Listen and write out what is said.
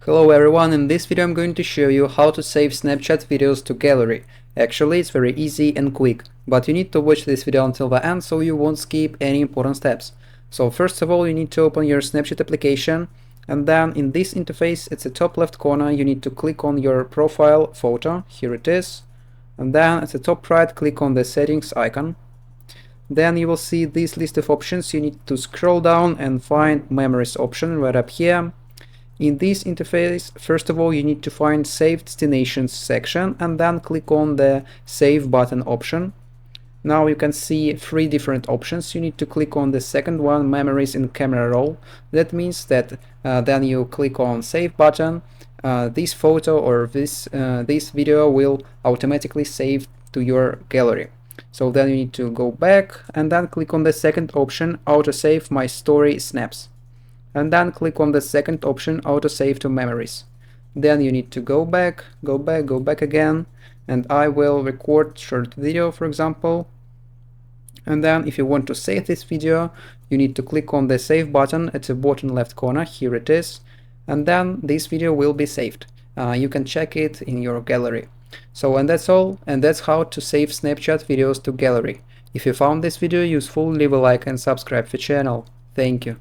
Hello everyone, in this video I'm going to show you how to save Snapchat videos to gallery. Actually, it's very easy and quick, but you need to watch this video until the end so you won't skip any important steps. So first of all, you need to open your Snapchat application, and then in this interface at the top left corner you need to click on your profile photo. Here it is. And then at the top right, click on the settings icon. Then you will see this list of options. You need to scroll down and find memories option right up here. In this interface, first of all, you need to find Save Destinations section and then click on the Save button option. Now you can see three different options. You need to click on the second one, Memories in Camera Roll. That means that then you click on Save button. This photo or this video will automatically save to your gallery. So then you need to go back and then click on the second option, Autosave My Story Snaps. And then click on the second option, autosave to memories. Then you need to go back again, and I will record short video, for example. And then if you want to save this video, you need to click on the save button at the bottom left corner. Here it is. And then this video will be saved. You can check it in your gallery. So, and that's all, and that's how to save Snapchat videos to gallery. If you found this video useful, leave a like and subscribe to the channel. Thank you.